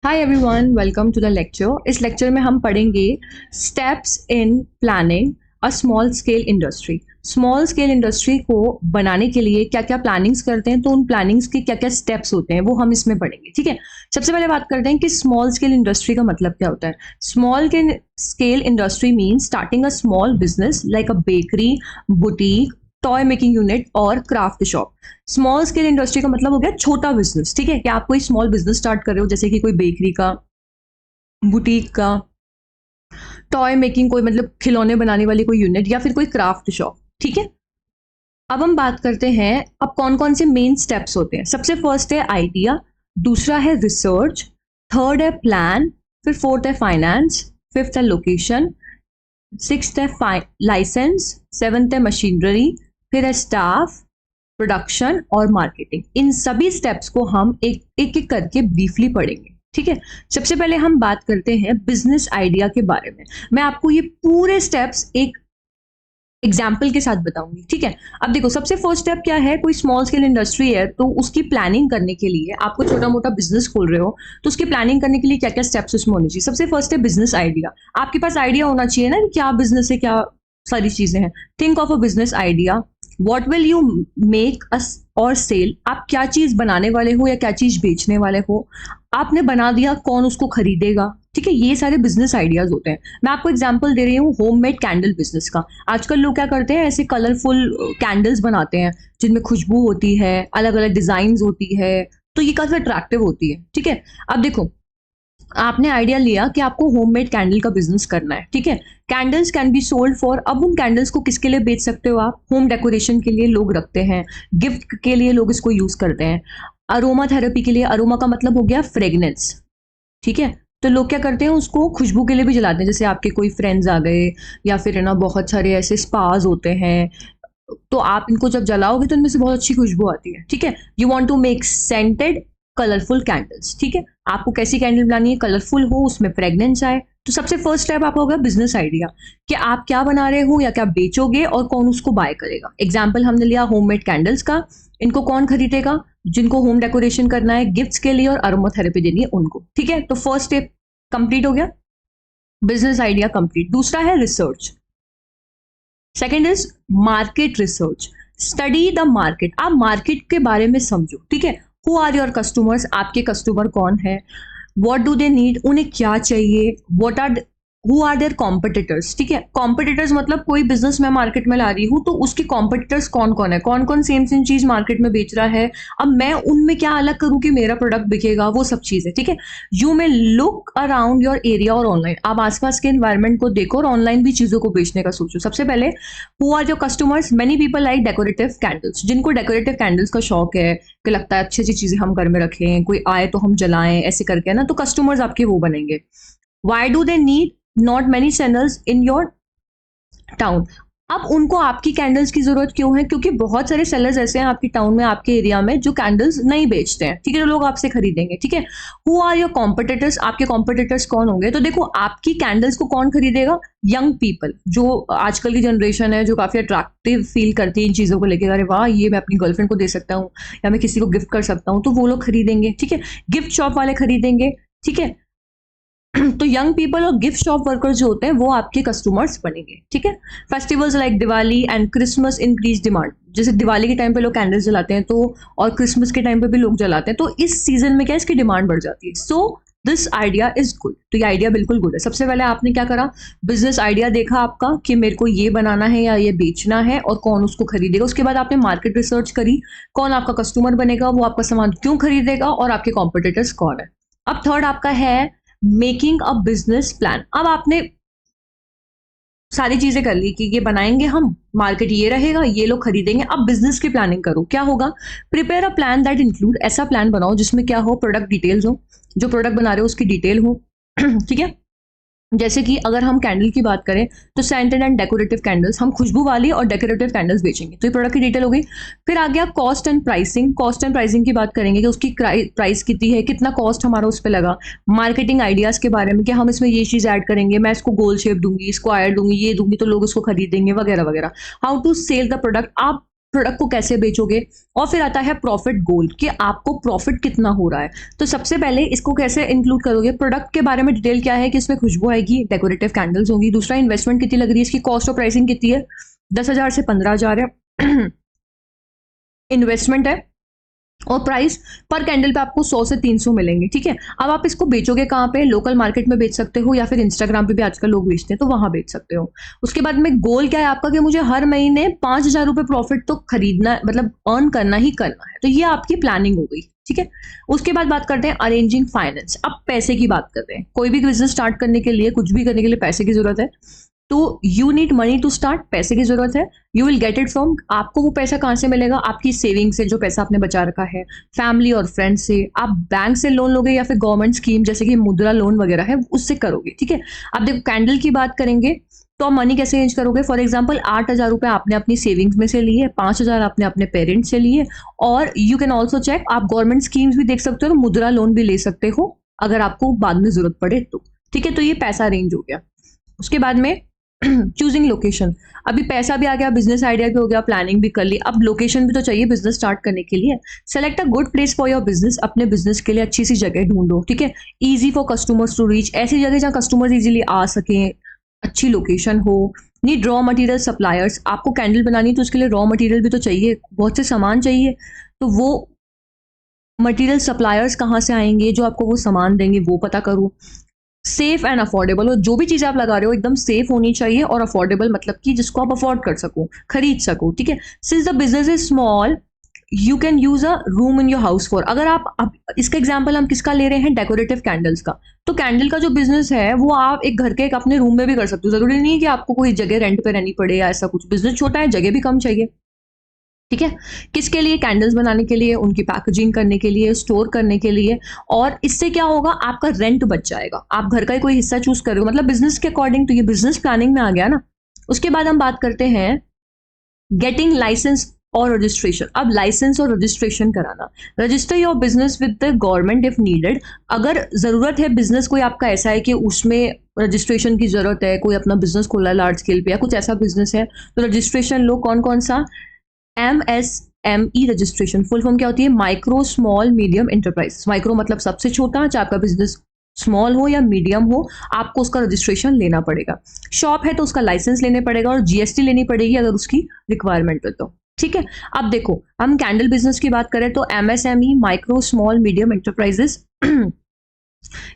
Hi everyone, welcome to the lecture. इस lecture में हम पढ़ेंगे steps in planning a small scale industry. Small scale industry को बनाने के लिए क्या क्या प्लानिंग्स करते हैं, तो उन प्लानिंग्स के क्या क्या स्टेप्स होते हैं वो हम इसमें पढ़ेंगे। ठीक है, सबसे पहले बात करते हैं कि स्मॉल स्केल इंडस्ट्री का मतलब क्या होता है। Small scale industry means starting a small business like a bakery, boutique, toy making unit और craft shop. Small scale industry का मतलब हो गया छोटा बिजनेस। ठीक है, कि आप कोई स्मॉल बिजनेस स्टार्ट कर रहे हो, जैसे कि कोई बेकरी का, बुटीक का, टॉय मेकिंग, कोई मतलब खिलौने बनाने वाली कोई यूनिट, या फिर कोई क्राफ्ट शॉप। ठीक है, अब हम बात करते हैं अब कौन कौन से मेन स्टेप्स होते हैं। सबसे फर्स्ट है आइडिया, दूसरा है रिसर्च, थर्ड है प्लान, फिर फोर्थ है फाइनेंस, फिफ्थ है लोकेशन, सिक्स्थ है लाइसेंस, सेवन्थ है मशीनरी, फिर है स्टाफ, प्रोडक्शन और मार्केटिंग। इन सभी स्टेप्स को हम एक एक करके ब्रीफली पढ़ेंगे। ठीक है, सबसे पहले हम बात करते हैं बिजनेस आइडिया के बारे में। मैं आपको ये पूरे स्टेप्स एक एग्जाम्पल के साथ बताऊंगी। ठीक है, अब देखो, सबसे फर्स्ट स्टेप क्या है। कोई स्मॉल स्केल इंडस्ट्री है तो उसकी प्लानिंग करने के लिए, आपको छोटा मोटा बिजनेस खोल रहे हो तो उसकी प्लानिंग करने के लिए क्या क्या स्टेप्स उसमें होने चाहिए। सबसे फर्स्ट है बिजनेस आइडिया। आपके पास आइडिया होना चाहिए ना कि क्या बिजनेस है, क्या सारी चीजें हैं। Think of a business idea, what will you make us और सेल। आप क्या चीज बनाने वाले हो या क्या चीज बेचने वाले हो। आपने बना दिया, कौन उसको खरीदेगा। ठीक है, ये सारे बिजनेस आइडियाज होते हैं। मैं आपको एग्जांपल दे रही हूँ होममेड कैंडल बिजनेस का। आजकल लोग क्या करते हैं, ऐसे कलरफुल कैंडल्स बनाते हैं जिनमें खुशबू होती है, अलग अलग डिजाइन होती है, तो ये काफी अट्रैक्टिव होती है। ठीक है, अब देखो, आपने आइडिया लिया कि आपको होममेड कैंडल का बिजनेस करना है। ठीक है, candles can be sold for, अब उन कैंडल्स को किसके लिए बेच सकते हो आप। होम डेकोरेशन के लिए लोग रखते हैं, गिफ्ट के लिए लोग इसको यूज करते हैं, अरोमा थेरेपी के लिए। अरोमा का मतलब हो गया फ्रेगनेंस। ठीक है, तो लोग क्या करते हैं, उसको खुशबू के लिए भी जलाते हैं। जैसे आपके कोई फ्रेंड्स आ गए, या फिर है ना, बहुत सारे ऐसे स्पाज होते हैं, तो आप इनको जब जलाओगे तो इनमें से बहुत अच्छी खुशबू आती है। ठीक है, you want to make scented colourful candles. ठीक है, आपको कैसी कैंडल बनानी है, कलरफुल हो, उसमें फ्रेग्रेंस आए। तो सबसे फर्स्ट स्टेप आपका होगा बिजनेस आइडिया, कि आप क्या बना रहे हो या क्या बेचोगे और कौन उसको बाय करेगा। एग्जाम्पल हमने लिया होममेड कैंडल्स का। इनको कौन खरीदेगा, जिनको होम डेकोरेशन करना है, गिफ्ट्स के लिए और अरोमाथेरेपी देनी है उनको। ठीक है, तो फर्स्ट स्टेप कंप्लीट हो गया, बिजनेस आइडिया कंप्लीट। दूसरा है research, second is market research. Study the market, आप मार्केट के बारे में समझो। ठीक है, हु आर योर कस्टमर्स, आपके कस्टमर कौन है, व्हाट डू दे नीड, उन्हें क्या चाहिए, what are who are their competitors. ठीक है, कॉम्पिटिटर्स मतलब कोई बिजनेस मैं मार्केट में ला रही हूँ तो उसके कॉम्पिटिटर्स कौन कौन है, कौन कौन सेम सेम चीज मार्केट में बेच रहा है, अब मैं उनमें क्या अलग करूँ कि मेरा प्रोडक्ट बिकेगा, वो सब चीजें। ठीक है, you may look around your area और ऑनलाइन, आप आसपास के एनवायरमेंट को देखो और ऑनलाइन भी चीजों को बेचने का सोचो। सबसे पहले, who are your customers. Many people like decorative candles, जिनको डेकोरेटिव कैंडल्स का शौक है, कि लगता है अच्छी अच्छी चीजें हम घर में रखें, कोई आए तो हम जलाएं, ऐसे करके है ना, तो कस्टमर्स आपके वो बनेंगे। Why do they need not many channels in your town. अब उनको आपकी कैंडल्स की जरूरत क्यों है, क्योंकि बहुत सारे सेलर्स ऐसे हैं आपकी टाउन में, आपके एरिया में, जो कैंडल्स नहीं बेचते हैं। ठीक है, तो लोग आपसे खरीदेंगे। ठीक है, हु आर योर कॉम्पिटिटर्स, आपके कॉम्पिटिटर्स कौन होंगे। तो देखो, आपकी कैंडल्स को कौन खरीदेगा, यंग पीपल, जो आजकल की जनरेशन है, जो काफी अट्रैक्टिव फील करती है इन चीजों को लेकर, अरे वाह ये मैं अपनी गर्लफ्रेंड को दे सकता हूँ या मैं किसी को गिफ्ट कर सकता हूँ, तो वो लोग खरीदेंगे। ठीक है, गिफ्ट शॉप वाले खरीदेंगे। ठीक है, तो यंग पीपल और गिफ्ट शॉप वर्कर्स जो होते हैं वो आपके कस्टमर्स बनेंगे। ठीक है, festivals like Diwali and Christmas increase demand. जैसे दिवाली के टाइम पे लोग कैंडल्स जलाते हैं, तो और क्रिसमस के टाइम पे भी लोग जलाते हैं, तो इस सीजन में क्या इसकी डिमांड बढ़ जाती है। So this idea is good, तो ये आइडिया बिल्कुल गुड है। सबसे पहले आपने क्या करा, बिजनेस आइडिया देखा आपका कि मेरे को ये बनाना है या ये बेचना है और कौन उसको खरीदेगा। उसके बाद आपने मार्केट रिसर्च करी, कौन आपका कस्टमर बनेगा, वो आपका सामान क्यों खरीदेगा और आपके कॉम्पिटिटर्स कौन है। अब थर्ड आपका है मेकिंग अ बिजनेस प्लान। अब आपने सारी चीजें कर ली कि ये बनाएंगे हम, मार्केट ये रहेगा, ये लोग खरीदेंगे। अब बिजनेस की प्लानिंग करो, क्या होगा। Prepare a plan that include, ऐसा प्लान बनाओ जिसमें क्या हो, प्रोडक्ट डिटेल्स हो, जो प्रोडक्ट बना रहे हो उसकी डिटेल हो। ठीक है, जैसे कि अगर हम कैंडल की बात करें तो सेंटेड एंड डेकोरेटिव कैंडल्स, हम खुशबू वाली और डेकोरेटिव कैंडल्स बेचेंगे, तो ये प्रोडक्ट की डिटेल हो गई। फिर आ गया cost and pricing. Cost and pricing की बात करेंगे कि उसकी प्राइस कितनी है, कितना कॉस्ट हमारा उस पर लगा। मार्केटिंग आइडियाज के बारे में कि हम इसमें ये चीज ऐड करेंगे, मैं इसको गोल शेप दूंगी, स्क्वायर दूंगी, ये दूंगी तो लोग उसको खरीदेंगे, वगैरह वगैरह। How to sell the product, आप प्रोडक्ट को कैसे बेचोगे, और फिर आता है प्रॉफिट गोल कि आपको प्रॉफिट कितना हो रहा है। तो सबसे पहले इसको कैसे इंक्लूड करोगे, प्रोडक्ट के बारे में डिटेल क्या है कि इसमें खुशबू आएगी, डेकोरेटिव कैंडल्स होंगी। दूसरा, इन्वेस्टमेंट कितनी लग रही है, इसकी कॉस्ट और प्राइसिंग कितनी है, 10,000 से 15,000 है इन्वेस्टमेंट है, और प्राइस पर कैंडल पे आपको 100 से 300 मिलेंगे, ठीक है। अब आप इसको बेचोगे कहाँ पे, लोकल मार्केट में बेच सकते हो या फिर इंस्टाग्राम पे भी आजकल लोग बेचते हैं तो वहां बेच सकते हो। उसके बाद में गोल क्या है आपका कि मुझे हर महीने 5,000 रुपये प्रॉफिट तो खरीदना, मतलब अर्न करना ही करना है। तो ये आपकी प्लानिंग हो गई, ठीक है। उसके बाद बात करते हैं अरेंजिंग फाइनेंस। अब पैसे की बात करते हैं। कोई भी बिजनेस स्टार्ट करने के लिए, कुछ भी करने के लिए पैसे की जरूरत है। तो you need money to start, पैसे की जरूरत है। You will get it from, आपको वो पैसा कहाँ से मिलेगा, आपकी सेविंग से, जो पैसा आपने बचा रखा है, फैमिली और फ्रेंड्स से। आप बैंक से लोन लोगे या फिर गवर्नमेंट स्कीम जैसे कि मुद्रा लोन वगैरह है उससे करोगे, ठीक है। अब देखो कैंडल की बात करेंगे तो आप मनी कैसे अरेंज करोगे। फॉर एग्जाम्पल 8,000 रुपये आपने अपनी सेविंग्स में से लिए, 5,000 आपने अपने पेरेंट्स से लिए, और यू कैन ऑल्सो चेक, आप गवर्नमेंट स्कीम्स भी देख सकते हो, मुद्रा लोन भी ले सकते हो अगर आपको बाद में जरूरत पड़े तो, ठीक है। तो ये पैसा अरेंज हो गया। उसके बाद में चूजिंग लोकेशन। अभी पैसा भी आ गया, बिजनेस आइडिया भी हो गया, प्लानिंग भी कर ली, अब लोकेशन भी तो चाहिए बिजनेस स्टार्ट करने के लिए। Select a good place for your business, अपने बिजनेस के लिए अच्छी सी जगह ढूंढो, ठीक है। Easy for customers to reach, ऐसी जगह जहाँ कस्टमर्स इजीली आ सके, अच्छी लोकेशन हो। नीड रॉ मटेरियल सप्लायर्स, आपको कैंडल बनानी तो उसके लिए रॉ मटेरियल भी तो चाहिए, बहुत से सामान चाहिए। तो वो मटेरियल सप्लायर्स कहाँ से आएंगे जो आपको वो सामान देंगे, वो पता करो। सेफ एंड अफोर्डेबल, और जो भी चीज आप लगा रहे हो एकदम सेफ होनी चाहिए, और अफोर्डेबल मतलब कि जिसको आप अफोर्ड कर सको, खरीद सको, ठीक है। Since the business is small you can use a room in your house for, अगर आप, अब इसका एग्जाम्पल हम किसका ले रहे हैं, डेकोरेटिव कैंडल्स का। तो कैंडल का जो बिजनेस है वो आप एक घर के एक अपने रूम में भी कर सकते हो, जरूरी नहीं है कि आपको कोई जगह रेंट पे रहनी पड़े या ऐसा कुछ। बिजनेस छोटा है, जगह भी कम चाहिए, ठीक है। किसके लिए, कैंडल्स बनाने के लिए, उनकी पैकेजिंग करने के लिए, स्टोर करने के लिए। और इससे क्या होगा, आपका रेंट बच जाएगा, आप घर का ही कोई हिस्सा चूज कर रहे हो, मतलब बिजनेस के अकॉर्डिंग। तो ये बिजनेस प्लानिंग में आ गया ना। उसके बाद हम बात करते हैं गेटिंग लाइसेंस और रजिस्ट्रेशन। अब लाइसेंस और रजिस्ट्रेशन कराना, register your business with the government if needed. अगर जरूरत है, बिजनेस कोई आपका ऐसा है कि उसमें रजिस्ट्रेशन की जरूरत है, कोई अपना बिजनेस खोला है लार्ज स्केल पे या कुछ ऐसा बिजनेस है, तो रजिस्ट्रेशन लो। कौन कौन सा, MSME रजिस्ट्रेशन, फुल फॉर्म क्या होती है, micro small medium enterprise. Micro मतलब सबसे छोटा, चाहे आपका बिजनेस स्मॉल हो या मीडियम हो, आपको उसका रजिस्ट्रेशन लेना पड़ेगा। शॉप है तो उसका लाइसेंस लेने पड़ेगा, और GST लेनी पड़ेगी अगर उसकी रिक्वायरमेंट है तो, ठीक है। अब देखो, हम कैंडल बिजनेस की बात करें तो MSME, micro small medium enterprises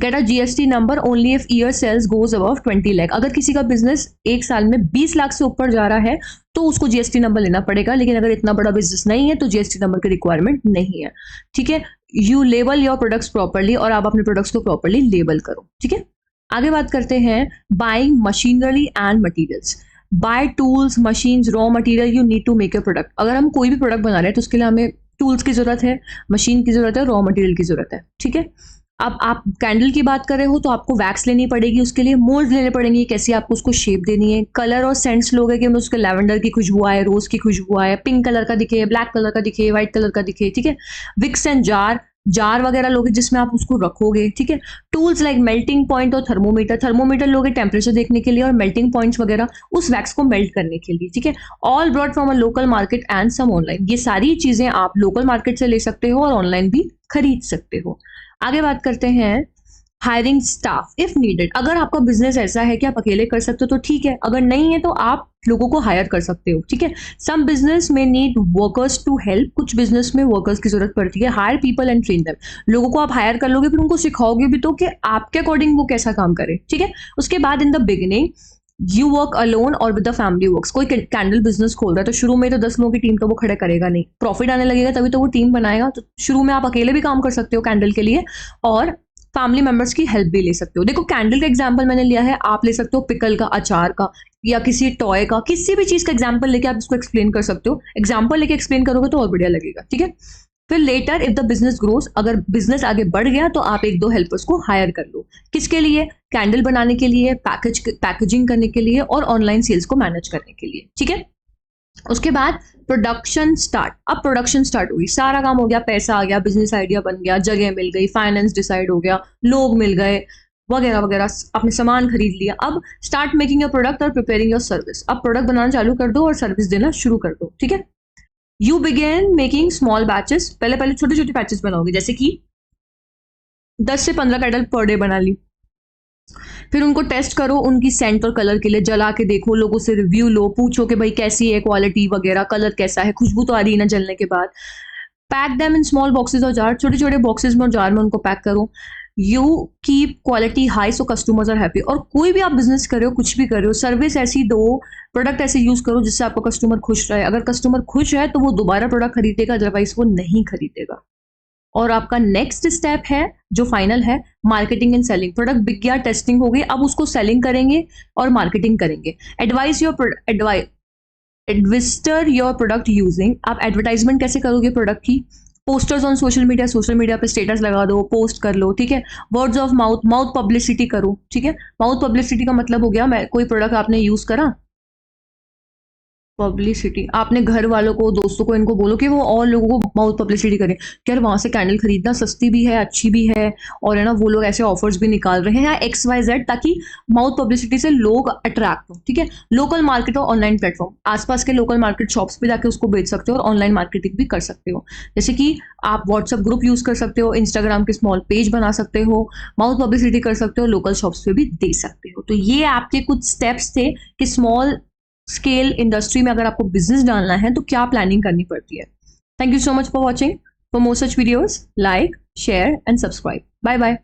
get a GST number only if year sales goes above 20 lakh. अगर किसी का बिजनेस एक साल में 20 लाख से ऊपर जा रहा है तो उसको GST नंबर लेना पड़ेगा, लेकिन अगर इतना बड़ा बिजनेस नहीं है तो GST नंबर की रिक्वायरमेंट नहीं है, ठीक है। You label your products properly, और आप अपने प्रोडक्ट्स को प्रॉपरली लेबल करो, ठीक है। आगे बात करते हैं buying machinery and materials. Buy tools, machines, raw material you need to make your product. अगर हम कोई भी प्रोडक्ट बना रहे हैं तो उसके लिए हमें टूल्स की जरूरत है, मशीन की जरूरत है, रॉ मटेरियल की जरूरत है, ठीक है। अब आप कैंडल की बात कर रहे हो तो आपको वैक्स लेनी पड़ेगी, उसके लिए मोल्ड लेने पड़ेंगे, कैसी आपको उसको शेप देनी है। कलर और सेंट्स लोगे कि उसके लैवेंडर की खुशबू आए, रोज की खुशबू आए, पिंक कलर का दिखे, ब्लैक कलर का दिखे, व्हाइट कलर का दिखे, ठीक है। विक्स एंड जार, जार वगैरह लोगे जिसमें आप उसको रखोगे, ठीक है। टूल्स लाइक मेल्टिंग पॉइंट और थर्मोमीटर, थर्मोमीटर लोगे टेम्परेचर देखने के लिए, और मेल्टिंग पॉइंट्स वगैरह उस वैक्स को मेल्ट करने के लिए, ठीक है। All brought from a local market and some online. ये सारी चीजें आप लोकल मार्केट से ले सकते हो और ऑनलाइन भी खरीद सकते हो। आगे बात करते हैं हायरिंग स्टाफ इफ नीडेड। अगर आपका बिजनेस ऐसा है कि आप अकेले कर सकते हो तो ठीक है, अगर नहीं है तो आप लोगों को हायर कर सकते हो, ठीक है। सम बिजनेस में नीड वर्कर्स टू हेल्प, कुछ बिजनेस में वर्कर्स की जरूरत पड़ती है। Hire people and train them, लोगों को आप हायर कर लोगे, फिर उनको सिखाओगे भी तो कि आपके अकॉर्डिंग वो कैसा काम करे, ठीक है। उसके बाद in the beginning you work alone और विद द फैमिली वर्क्स। कोई कैंडल बिजनेस खोल रहा है तो शुरू में तो 10 लोगों की टीम तो वो खड़े करेगा नहीं, प्रॉफिट आने लगेगा तभी तो वो टीम बनाएगा। तो शुरू में आप अकेले भी काम कर सकते हो कैंडल के लिए, और फैमिली मेंबर्स की हेल्प भी ले सकते हो। देखो कैंडल का एग्जांपल मैंने लिया है, आप ले सकते हो पिकल का, अचार का, या किसी टॉय का, किसी भी चीज का एग्जांपल लेके आप इसको एक्सप्लेन कर सकते हो। एग्जांपल लेके एक्सप्लेन करोगे तो और बढ़िया लगेगा, ठीक है। फिर later if the business grows, अगर बिजनेस आगे बढ़ गया तो आप 1-2 हेल्पर्स को हायर कर लो। किसके लिए, कैंडल बनाने के लिए, पैकेजिंग करने के लिए, और ऑनलाइन सेल्स को मैनेज करने के लिए, ठीक है। उसके बाद प्रोडक्शन स्टार्ट। अब प्रोडक्शन स्टार्ट हुई, सारा काम हो गया, पैसा आ गया, बिजनेस आइडिया बन गया, जगह मिल गई, फाइनेंस डिसाइड हो गया, लोग मिल गए, वगैरह वगैरह, आपने सामान खरीद लिया। अब स्टार्ट मेकिंग योर प्रोडक्ट और प्रिपेयरिंग योर सर्विस। अब प्रोडक्ट बनाना चालू कर दो और सर्विस देना शुरू कर दो, ठीक है। You begin making small batches, पहले पहले छोटे छोटे बैचेस बनाओगे, जैसे कि 10 से 15 कैंडल पर डे बना ली। फिर उनको टेस्ट करो उनकी सेंट और कलर के लिए, जला के देखो, लोगों से रिव्यू लो, पूछो कि भाई कैसी है क्वालिटी वगैरह, कलर कैसा है, खुशबू तो आ रही है ना जलने के बाद। Pack them in small boxes और जार, छोटे छोटे बॉक्सेस में और जार में उनको पैक करो। You keep quality high so customers are happy. और कोई भी आप बिजनेस कर रहे हो, कुछ भी कर रहे हो, सर्विस ऐसी दो, प्रोडक्ट ऐसे यूज करो जिससे आपका कस्टमर खुश रहे। अगर कस्टमर खुश है तो वो दोबारा प्रोडक्ट खरीदेगा, अदरवाइज वो नहीं खरीदेगा। और आपका नेक्स्ट स्टेप है जो फाइनल है, मार्केटिंग एंड सेलिंग। प्रोडक्ट बिक गया, टेस्टिंग हो गई, अब उसको सेलिंग करेंगे और मार्केटिंग करेंगे। एडविस्टर योर प्रोडक्ट यूजिंग, आप एडवर्टाइजमेंट कैसे करोगे प्रोडक्ट की? Posters on social media, social media पे स्टेटस लगा दो, पोस्ट कर लो, ठीक है। Words of mouth, mouth publicity करो, ठीक है। माउथ पब्लिसिटी का मतलब हो गया, मैं कोई प्रोडक्ट आपने यूज करा, पब्लिसिटी, आपने घर वालों को, दोस्तों को, इनको बोलो कि वो और लोगों को माउथ पब्लिसिटी करें कि यार वहां से कैंडल खरीदना, सस्ती भी है, अच्छी भी है, और है ना वो लोग ऐसे ऑफर्स भी निकाल रहे हैं, या XYZ, ताकि माउथ पब्लिसिटी से लोग अट्रैक्ट हो, ठीक है। लोकल मार्केट और ऑनलाइन प्लेटफॉर्म, आसपास के लोकल मार्केट शॉप्स पे जाके उसको बेच सकते हो और ऑनलाइन मार्केटिंग भी कर सकते हो। जैसे कि आप व्हाट्सएप ग्रुप यूज कर सकते हो, इंस्टाग्राम के स्मॉल पेज बना सकते हो, माउथ पब्लिसिटी कर सकते हो, लोकल शॉप्स पे भी दे सकते हो। तो ये आपके कुछ स्टेप्स थे कि स्मॉल स्केल इंडस्ट्री में अगर आपको बिजनेस डालना है तो क्या प्लानिंग करनी पड़ती है। Thank you so much for watching. For more such videos, like, share and subscribe. Bye bye.